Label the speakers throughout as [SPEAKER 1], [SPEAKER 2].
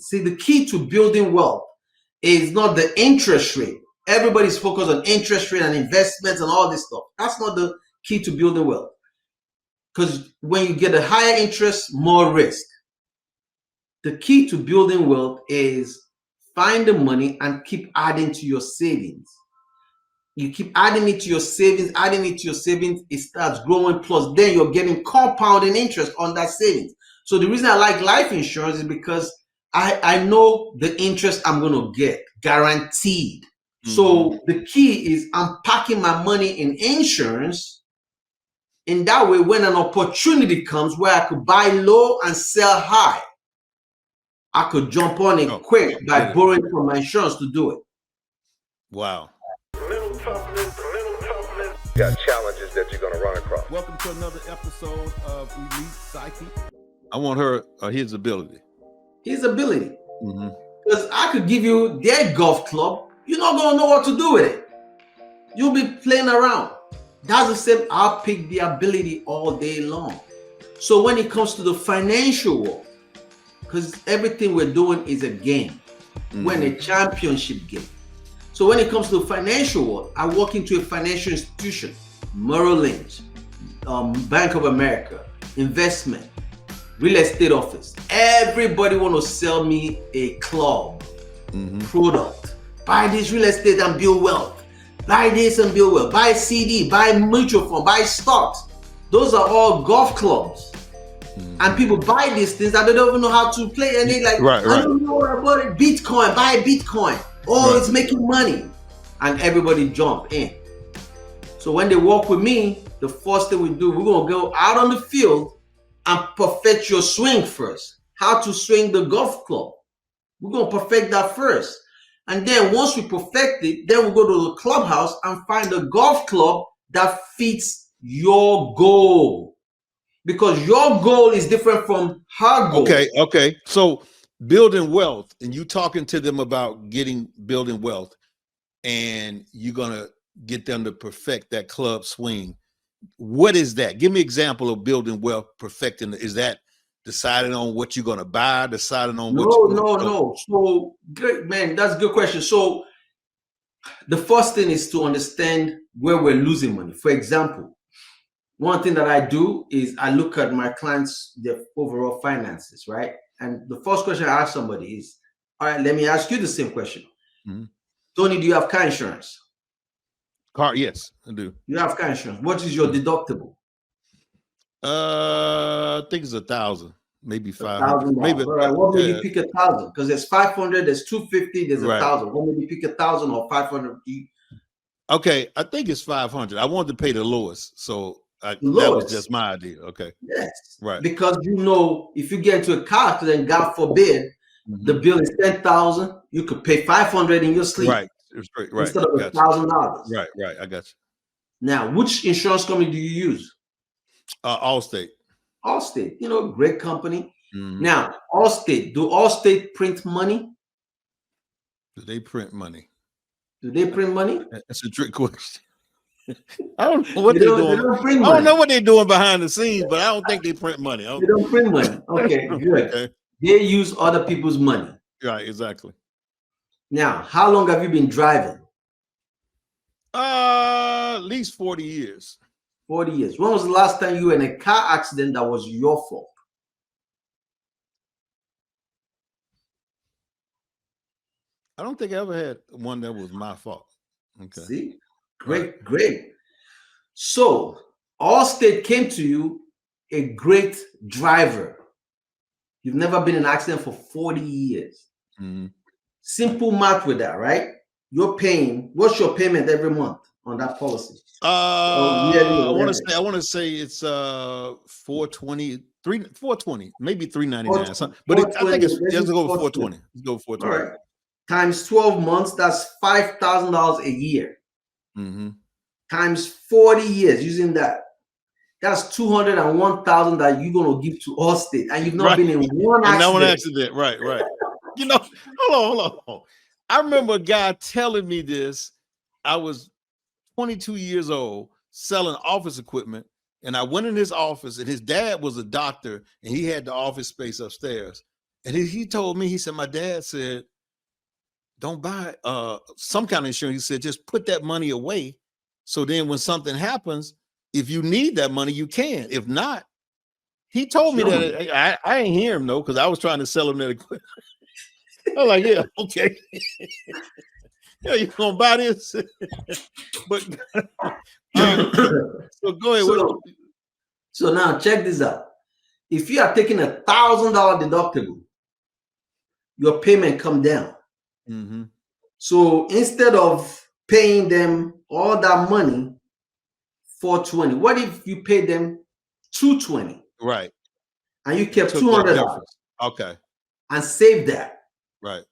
[SPEAKER 1] savings. See, the key to building wealth is not the interest rate. Everybody's focused on interest rate and investments and all this stuff. That's not the key to building wealth. Because when you get a higher interest, more risk. The key to building wealth is find the money and keep adding to your savings. You keep adding it to your savings, it starts growing. Plus, then you're getting compounding interest on that savings. So the reason I like life insurance is because I know the interest I'm going to get, guaranteed. Mm-hmm. So the key is I'm packing my money in insurance. In that way, when an opportunity comes where I could buy low and sell high, I could jump on it quick by borrowing from my insurance to do it.
[SPEAKER 2] Wow.
[SPEAKER 3] Little toughness. Got challenges that you're going to run across.
[SPEAKER 2] Welcome to another episode of Elite Psyche. I want her his ability.
[SPEAKER 1] His ability. Because I could give you their golf club. You're not going to know what to do with it. You'll be playing around. That's the same. I'll pick the ability all day long. So when it comes to the financial world, because everything we're doing is a game. We're in a championship game. So when it comes to the financial world, I walk into a financial institution, Merrill Lynch, Bank of America, investment, real estate office. Everybody want to sell me a club product. Buy this real estate and build wealth. Buy this and build wealth. Buy CD, buy mutual fund, buy stocks. Those are all golf clubs. And people buy these things that they don't even know how to play. And they like, I don't know about it. Bitcoin, buy Bitcoin. Oh, it's making money. And everybody jump in. So when they walk with me, the first thing we do, we're going to go out on the field and perfect your swing first. How to swing the golf club. We're going to perfect that first. And then once we perfect it, then we'll go to the clubhouse and find a golf club that fits your goal. Because your goal is different from her goal.
[SPEAKER 2] Okay. So building wealth, and you talking to them about building wealth, and you're gonna get them to perfect that club swing. What is that? Give me an example of building wealth, perfecting. Is that deciding on what you're gonna buy? Deciding on
[SPEAKER 1] No. So good, man. That's a good question. So the first thing is to understand where we're losing money. For example, one thing that I do is I look at my clients, their overall finances, right? And the first question I ask somebody is, all right, let me ask you the same question. Tony, do you have car insurance?
[SPEAKER 2] Yes, I do.
[SPEAKER 1] You have car insurance. What is your deductible?
[SPEAKER 2] I think it's 1,000, maybe 500. Maybe.
[SPEAKER 1] All right, what made you pick 1,000? Because there's 500, there's 250, there's 1,000. What made you pick 1,000 or 500?
[SPEAKER 2] Okay, I think it's 500. I wanted to pay the lowest, so that was just my idea. Okay.
[SPEAKER 1] Yes.
[SPEAKER 2] Right.
[SPEAKER 1] Because if you get into a car accident, God forbid, the bill is 10,000. You could pay 500 in your sleep.
[SPEAKER 2] Right.
[SPEAKER 1] Instead of $1,000.
[SPEAKER 2] Right. I got you.
[SPEAKER 1] Now, which insurance company do you use?
[SPEAKER 2] Allstate.
[SPEAKER 1] Allstate. Great company. Now, Allstate. Do Allstate print money?
[SPEAKER 2] Do they print money?
[SPEAKER 1] That's
[SPEAKER 2] a trick question. I don't know what they're doing. I don't know what they're doing behind the scenes, but I don't think they print money.
[SPEAKER 1] They don't print money. Okay, good. Okay. They use other people's money.
[SPEAKER 2] Right, exactly.
[SPEAKER 1] Now, how long have you been driving?
[SPEAKER 2] At least 40 years.
[SPEAKER 1] 40 years. When was the last time you were in a car accident that was your fault?
[SPEAKER 2] I don't think I ever had one that was my fault. Okay.
[SPEAKER 1] See? Great. So, Allstate came to you, a great driver. You've never been in an accident for 40 years. Simple math with that, right? You're paying. What's your payment every month on that policy?
[SPEAKER 2] I want to say it's 420, maybe 399. But I think let's go with 420. Let's go with 420.
[SPEAKER 1] All right. Times 12 months, that's $5,000 a year. Times 40 years using that. That's $201,000 that you're gonna give to Allstate, and you've not been in one accident.
[SPEAKER 2] No one accident, right. Hold on. I remember a guy telling me this. I was 22 years old, selling office equipment, and I went in his office, and his dad was a doctor, and he had the office space upstairs. And he told me, he said, my dad said, don't buy some kind of insurance. He said, just put that money away. So then when something happens, if you need that money, you can. If not, he told me that. I ain't hear him though, because I was trying to sell him that equipment. I was like, yeah, okay. Yeah, you gonna buy this? But so go ahead.
[SPEAKER 1] So now check this out. If you are taking $1,000 deductible, your payment come down.
[SPEAKER 2] Mm-hmm.
[SPEAKER 1] So instead of paying them all that money, $420, what if you pay them $220?
[SPEAKER 2] Right.
[SPEAKER 1] And you kept $200.
[SPEAKER 2] Okay.
[SPEAKER 1] And save that.
[SPEAKER 2] Right.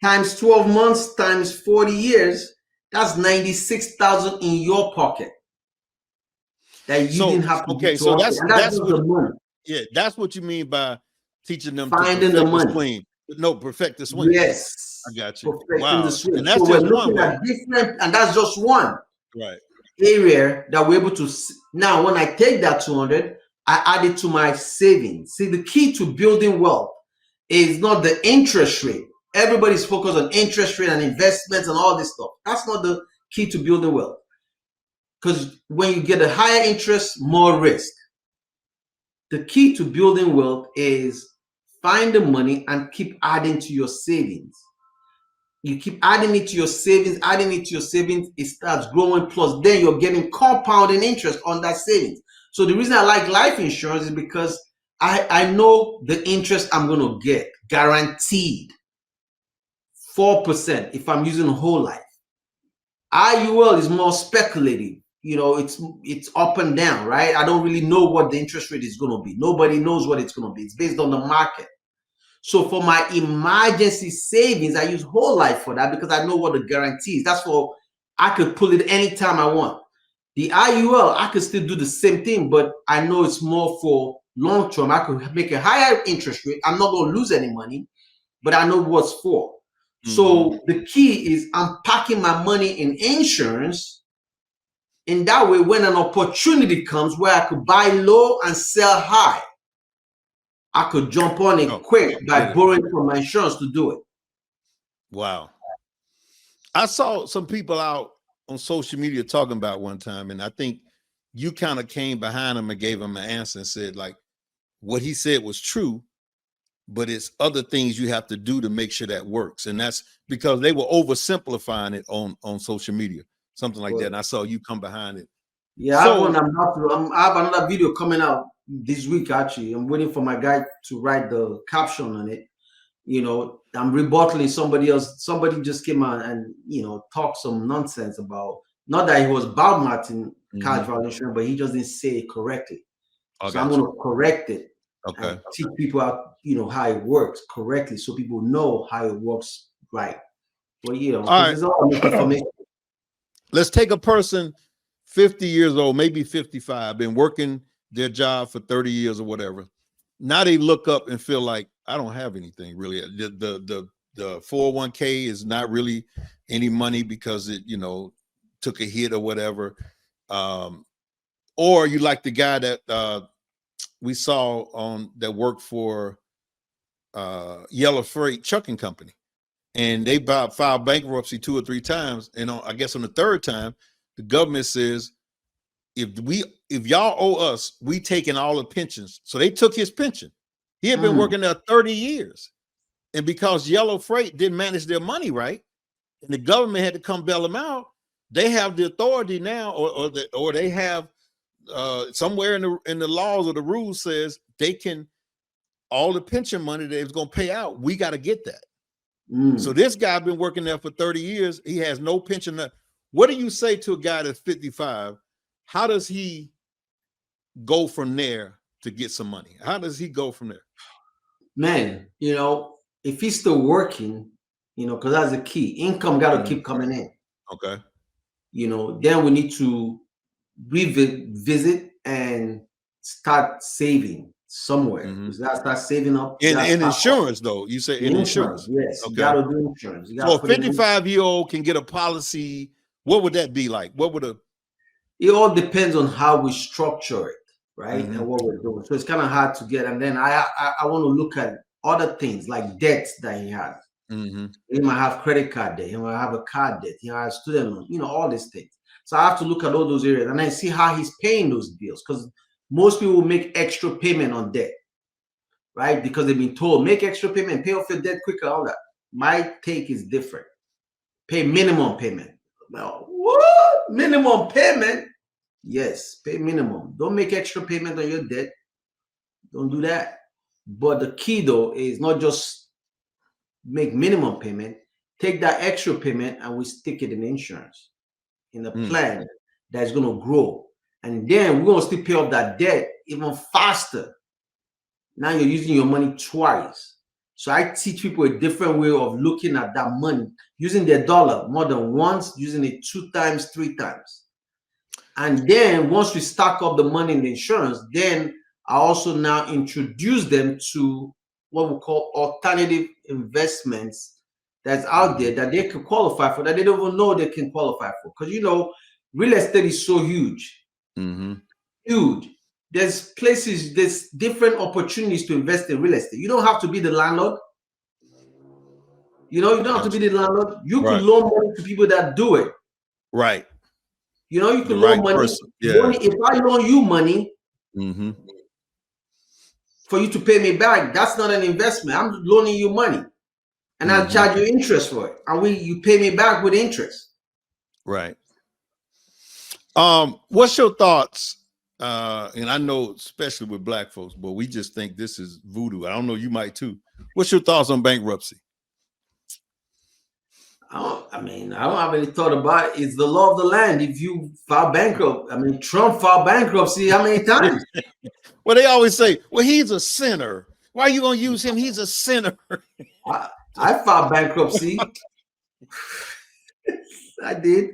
[SPEAKER 1] Times 12 months, times 40 years, that's $96,000 in your pocket that you didn't have to.
[SPEAKER 2] Okay, so that's what,
[SPEAKER 1] the money.
[SPEAKER 2] Yeah, that's what you mean by teaching them
[SPEAKER 1] finding
[SPEAKER 2] to
[SPEAKER 1] the money.
[SPEAKER 2] Swing. No, perfect the swing.
[SPEAKER 1] Yes,
[SPEAKER 2] I got you.
[SPEAKER 1] Perfecting the swing.
[SPEAKER 2] And that's
[SPEAKER 1] so
[SPEAKER 2] just
[SPEAKER 1] we're looking at different, and that's just one area that we're able to. Now, when I take that 200, I add it to my savings. See, the key to building wealth is not the interest rate. Everybody's focused on interest rate and investments and all this stuff. That's not the key to building wealth. Because when you get a higher interest, more risk. The key to building wealth is find the money and keep adding to your savings. You keep adding it to your savings, it starts growing. Plus, then you're getting compounding interest on that savings. So the reason I like life insurance is because I know the interest I'm going to get, guaranteed 4% if I'm using a whole life. IUL is more speculative. You know, it's up and down, right? I don't really know what the interest rate is going to be. Nobody knows what it's going to be. It's based on the market. So for my emergency savings, I use whole life for that because I know what the guarantee is. That's for, I could pull it anytime I want. The IUL, I could still do the same thing, but I know it's more for long term. I could make a higher interest rate. I'm not going to lose any money, but I know what's for. Mm-hmm. So the key is I'm packing my money in insurance. In that way, when an opportunity comes where I could buy low and sell high, I could jump on it quick by borrowing from my insurance to do it.
[SPEAKER 2] Wow. I saw some people out on social media talking about one time, and I think you kind of came behind him and gave him an answer and said, like, what he said was true, but it's other things you have to do to make sure that works. And that's because they were oversimplifying it on social media, something like that. And I saw you come behind it.
[SPEAKER 1] Yeah, so, I have another video coming out this week, actually. I'm waiting for my guy to write the caption on it. You know, I'm rebuttaling somebody else. Somebody just came out and, you know, talked some nonsense about, not that he was bad Martin casual insurance, but he just didn't say it correctly. So I'm going to correct it.
[SPEAKER 2] Okay.
[SPEAKER 1] And teach people out, you know, how it works correctly so people know how it works right. Well, you know, it's all information.
[SPEAKER 2] Let's take a person 50 years old, maybe 55, been working their job for 30 years or whatever. Now they look up and feel like, I don't have anything really. The 401k is not really any money because it, you know, took a hit or whatever. Or you like the guy that we saw on that worked for Yellow Freight Trucking Company, and they filed bankruptcy 2 or 3 times, and I guess on the 3rd time, the government says, if y'all owe us, we taking all the pensions. So they took his pension. He had been working there 30 years, and because Yellow Freight didn't manage their money right, and the government had to come bail them out, they have the authority now, or they have somewhere in the laws or the rules says they can, all the pension money that is going to pay out, we got to get that. So this guy been working there for 30 years. He has no pension. What do you say to a guy that's 55? How does he go from there to get some money? How does he go from there?
[SPEAKER 1] Man, you know, if he's still working, you know, because that's the key. Income got to keep coming in.
[SPEAKER 2] Okay. You
[SPEAKER 1] know, then we need to revisit and start saving somewhere. Start saving up.
[SPEAKER 2] In insurance, though. You say in insurance.
[SPEAKER 1] Yes.
[SPEAKER 2] Okay.
[SPEAKER 1] You got to do insurance.
[SPEAKER 2] So a 55-year-old can get a policy. What would that be like?
[SPEAKER 1] It all depends on how we structure it, right? And what we're doing. So it's kind of hard to get. And then I want to look at other things like debts that he has.
[SPEAKER 2] Mm-hmm.
[SPEAKER 1] He might have credit card debt. He might have a card debt. He might have student loan. All these things. So I have to look at all those areas and then see how he's paying those bills, because most people make extra payment on debt, right? Because they've been told make extra payment, pay off your debt quicker, all that. My take is different. Pay minimum payment. Well, what? Minimum payment? Yes, pay minimum. Don't make extra payment on your debt. Don't do that. But the key though is not just make minimum payment, take that extra payment and we stick it in insurance, in a plan that's going to grow. And then we're going to still pay off that debt even faster. Now you're using your money twice. So I teach people a different way of looking at that money, using their dollar more than once, using it 2 times, 3 times. And then once we stack up the money in the insurance, then I also now introduce them to what we call alternative investments that's out there that they can qualify for, that they don't even know they can qualify for. Because real estate is so huge.
[SPEAKER 2] Mm-hmm.
[SPEAKER 1] Huge. There's places, there's different opportunities to invest in real estate. You don't have to be the landlord. You don't have to be the landlord. You could loan money to people that do it.
[SPEAKER 2] Right.
[SPEAKER 1] You can loan money.
[SPEAKER 2] Yeah.
[SPEAKER 1] If I loan you money for you to pay me back, that's not an investment. I'm loaning you money. And I'll charge you interest for it. And you pay me back with interest.
[SPEAKER 2] Right. What's your thoughts? And I know, especially with Black folks, but we just think this is voodoo. I don't know, you might too. What's your thoughts on bankruptcy?
[SPEAKER 1] I don't have any thought about it. It's the law of the land. If you file bankrupt, Trump filed bankruptcy how many times?
[SPEAKER 2] Well, they always say, well, he's a sinner. Why are you going to use him? He's a sinner.
[SPEAKER 1] I filed bankruptcy. I did,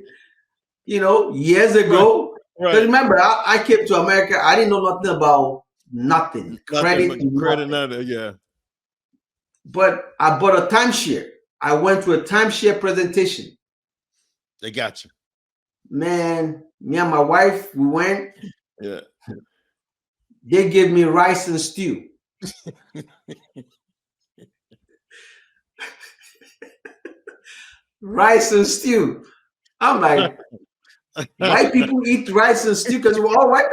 [SPEAKER 1] years ago. Right. Remember, I came to America. I didn't know nothing about nothing. Credit,
[SPEAKER 2] nothing. Yeah.
[SPEAKER 1] But I bought a timeshare. I went to a timeshare presentation.
[SPEAKER 2] They got you.
[SPEAKER 1] Man, me and my wife, we went.
[SPEAKER 2] Yeah.
[SPEAKER 1] They gave me rice and stew. Rice and stew. I'm like, white people eat rice and stew because we're all white.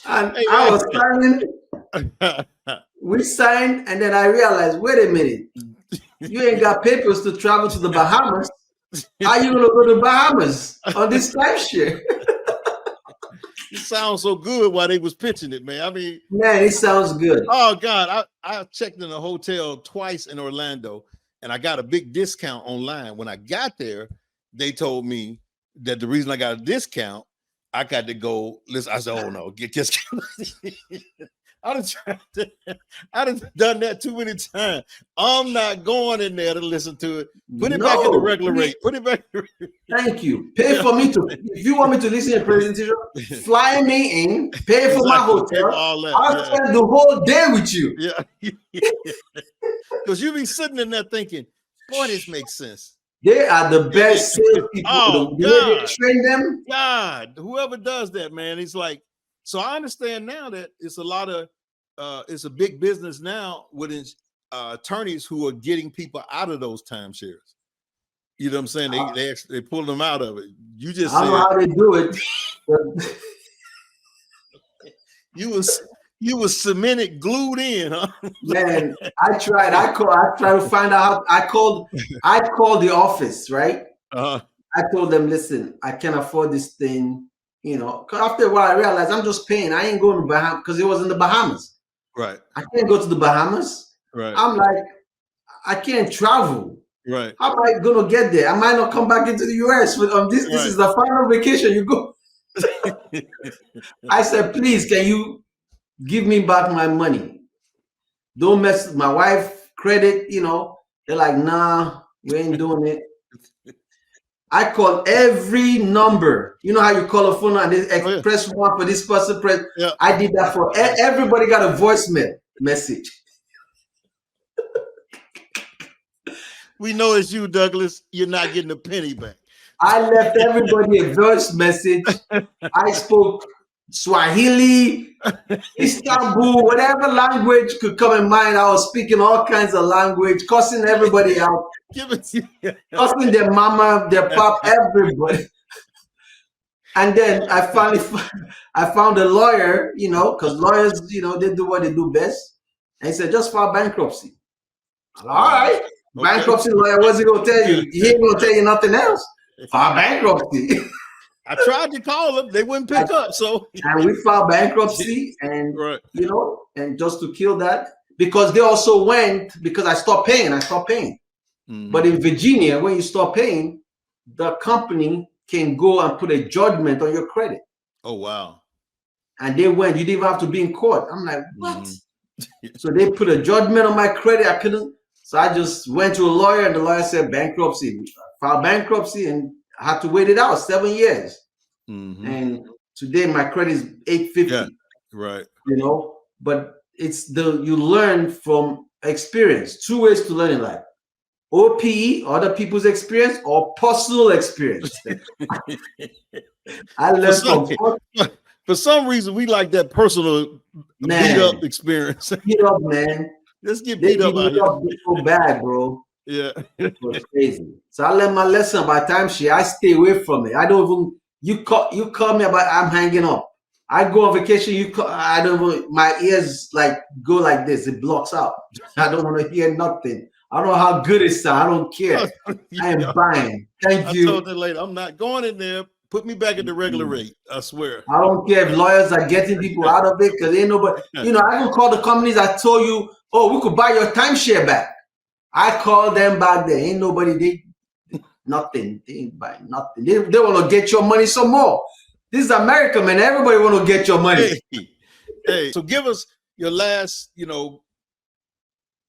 [SPEAKER 1] And I was signing. We signed, and then I realized, wait a minute, you ain't got papers to travel to the Bahamas. How are you gonna go to the Bahamas on this timeshare?
[SPEAKER 2] It sounds so good while they was pitching it, man.
[SPEAKER 1] Man, it sounds good.
[SPEAKER 2] Oh God, I checked in a hotel twice in Orlando, and I got a big discount online. When I got there, they told me that the reason I got a discount, I got to go. Listen, I said, "Oh no, get discount." I've done that too many times. I'm not going in there to listen to it. Put it back in the regular rate. Put it back.
[SPEAKER 1] Thank you. Pay for me to. If you want me to listen to a presentation, fly me in. Pay for my hotel. I'll spend the whole day with you.
[SPEAKER 2] Yeah. Because you be sitting in there thinking, boy, this makes sense.
[SPEAKER 1] They are the best salespeople.
[SPEAKER 2] Oh,
[SPEAKER 1] the way they train them.
[SPEAKER 2] God, whoever does that, man, it's like. So I understand now that it's a lot of, it's a big business now with attorneys who are getting people out of those timeshares. You know what I'm saying? They pull them out of it. You just
[SPEAKER 1] I don't know how they do it.
[SPEAKER 2] You was cemented, glued in, huh?
[SPEAKER 1] Man, I tried. I tried to find out. I called the office, right? I told them, listen, I can't afford this thing. Because after a while I realized I'm just paying. I ain't going to Bahamas because it was in the Bahamas.
[SPEAKER 2] Right.
[SPEAKER 1] I can't go to the Bahamas.
[SPEAKER 2] Right.
[SPEAKER 1] I'm like, I can't travel.
[SPEAKER 2] Right.
[SPEAKER 1] How am I going to get there? I might not come back into the US. But this is the final vacation. You go. I said, please, can you give me back my money? Don't mess with my wife credit. They're like, nah, we ain't doing it. I called every number. You know how you call a phone and they press one for this person, press. Yeah. I did that for everybody. Got a voicemail message.
[SPEAKER 2] We know it's you, Douglas. You're not getting a penny back.
[SPEAKER 1] I left everybody a voice message. I spoke Swahili, Istanbul, whatever language could come in mind. I was speaking all kinds of language, cussing everybody out, cussing their mama, their pop, everybody. And then I found a lawyer, you know, because lawyers, you know, they do what they do best. And he said, just file bankruptcy. All right. Okay. Bankruptcy lawyer, what's he going to tell you? He ain't going to tell you nothing else. File bankruptcy.
[SPEAKER 2] I tried to call them. They wouldn't pick up. So
[SPEAKER 1] and we filed bankruptcy and, you know, and just to kill that, because they also went, because I stopped paying. Mm-hmm. But in Virginia, when you stop paying, the company can go and put a judgment on your credit.
[SPEAKER 2] Oh, wow.
[SPEAKER 1] And they went, you didn't even have to be in court. I'm like, what? Mm-hmm. So they put a judgment on my credit. I couldn't. So I just went to a lawyer and the lawyer said bankruptcy. I filed bankruptcy and I had to wait it out 7 years. Mm-hmm. And today my credit is 850.
[SPEAKER 2] Yeah, right.
[SPEAKER 1] You know, but it's you learn from experience. 2 ways to learn in life. OPE, other people's experience, or personal experience. I learned
[SPEAKER 2] for some reason we like that personal beat up experience.
[SPEAKER 1] Beat up, man.
[SPEAKER 2] Let's get beat up out here.
[SPEAKER 1] So bad, bro.
[SPEAKER 2] Yeah.
[SPEAKER 1] It was crazy. So I learned my lesson about timeshare. I stay away from it. I don't even you call me about I'm hanging up. I go on vacation, I don't even, my ears like go like this, it blocks out. I don't want to hear nothing. I don't know how good it sounds. I don't care. I am buying. Thank you.
[SPEAKER 2] I told her later, I'm not going in there. Put me back at the regular rate. I swear.
[SPEAKER 1] I don't care if lawyers are getting people out of it because ain't nobody. You know, I can call the companies. I told you, oh, we could buy your timeshare back. I called them back there. Ain't nobody. Nothing. They ain't buying nothing. They want to get your money some more. This is America, man. Everybody want to get your money.
[SPEAKER 2] Hey. So give us your last, you know,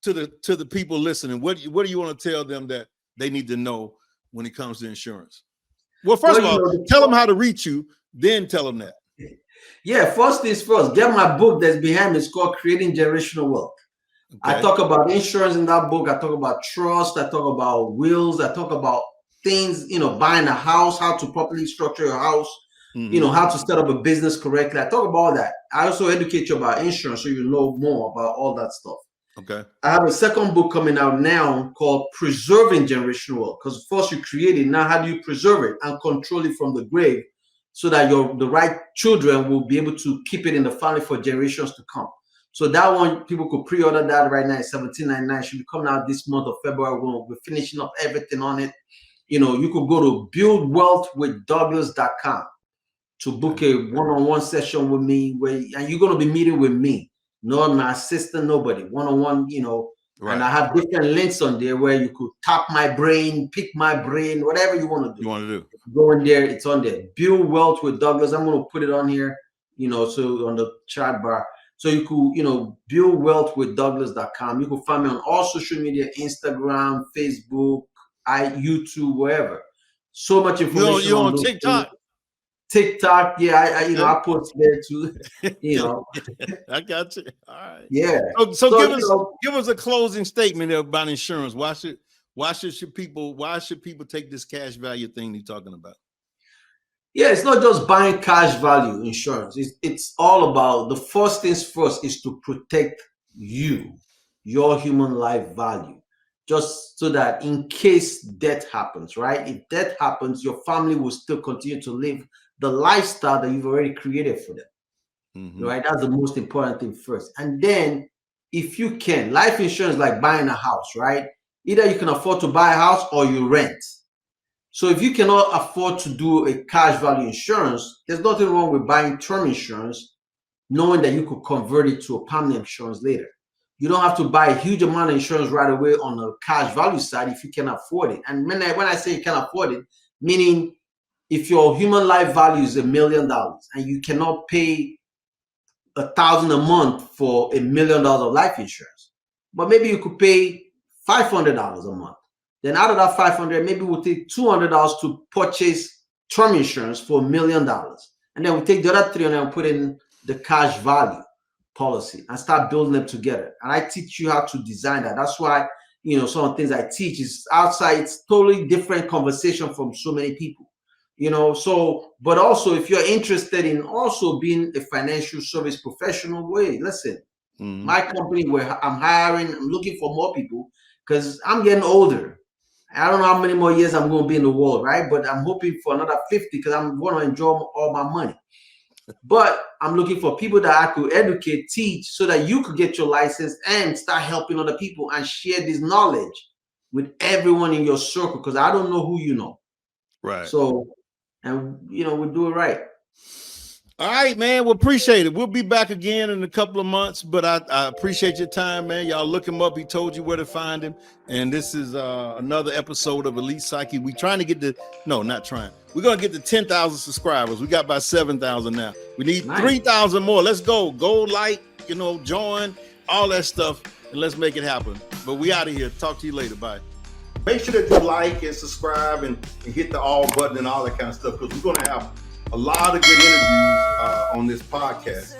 [SPEAKER 2] to the people listening, what do you want to tell them that they need to know when it comes to insurance? Well, first of all, tell them how to reach you, then tell them that.
[SPEAKER 1] Yeah, first things first, get my book that's behind me. It's called Creating Generational Wealth. Okay. I talk about insurance in that book. I talk about trust. I talk about wills. I talk about things, you know, buying a house, how to properly structure your house, you know, how to set up a business correctly. I talk about all that. I also educate you about insurance so you know more about all that stuff.
[SPEAKER 2] Okay. I
[SPEAKER 1] have a second book coming out now called Preserving Generational Wealth. Because first you create it, now how do you preserve it and control it from the grave so that the right children will be able to keep it in the family for generations to come. So that one, people could pre-order that right now at $17.99. Should be coming out this month of February. We're finishing up everything on it. You know, you could go to buildwealthwithdouglas.com to book a one-on-one session with me and you're going to be meeting with me. No, my assistant, nobody. One-on-one, you know, right. And I have different links on there where you could tap my brain, pick my brain, whatever you want to do. Go in there, it's on there. Build Wealth with Douglas. I'm going to put it on here, you know, so on the chat bar. So you could, you know, buildwealthwithdouglas.com. You can find me on all social media, Instagram, Facebook, YouTube, wherever. So much information.
[SPEAKER 2] You're on TikTok.
[SPEAKER 1] TikTok, yeah, I post there too. You know,
[SPEAKER 2] I got you. All right.
[SPEAKER 1] Yeah.
[SPEAKER 2] So give us a closing statement about insurance. Why should people take this cash value thing you're talking about?
[SPEAKER 1] Yeah, it's not just buying cash value insurance. It's all about the first things first is to protect you, your human life value, just so that in case death happens, right? If death happens, your family will still continue to live the lifestyle that you've already created for them, right? That's the most important thing first. And then if you can, life insurance is like buying a house, right? Either you can afford to buy a house or you rent. So if you cannot afford to do a cash value insurance, there's nothing wrong with buying term insurance, knowing that you could convert it to a permanent insurance later. You don't have to buy a huge amount of insurance right away on the cash value side if you can afford it. And when I say you can afford it, meaning if your human life value is $1 million and you cannot pay $1,000 a month for $1 million of life insurance, but maybe you could pay $500 a month. Then out of that $500, maybe we'll take $200 to purchase term insurance for $1 million. And then we take the other $300 and put in the cash value policy and start building them together. And I teach you how to design that. That's why, you know, some of the things I teach is outside. It's totally different conversation from so many people. You know, so, but also if you're interested in also being a financial service professional, wait, listen, my company where I'm hiring, I'm looking for more people because I'm getting older. I don't know how many more years I'm going to be in the world, right? But I'm hoping for another 50 because I'm going to enjoy all my money. But I'm looking for people that I could educate, teach, so that you could get your license and start helping other people and share this knowledge with everyone in your circle, because I don't know who you know.
[SPEAKER 2] Right.
[SPEAKER 1] So, and we do it right.
[SPEAKER 2] All right, man. Well, appreciate it. We'll be back again in a couple of months, but I appreciate your time, man. Y'all look him up. He told you where to find him. And this is another episode of Elite Psyche. We trying to get to, no, not trying. We're going to get to 10,000 subscribers. We got about 7,000 now. We need 3,000 more. Let's go. Go like, join, all that stuff, and let's make it happen. But we out of here. Talk to you later. Bye. Make sure that you like and subscribe and hit the all button and all that kind of stuff, because we're going to have a lot of good interviews on this podcast.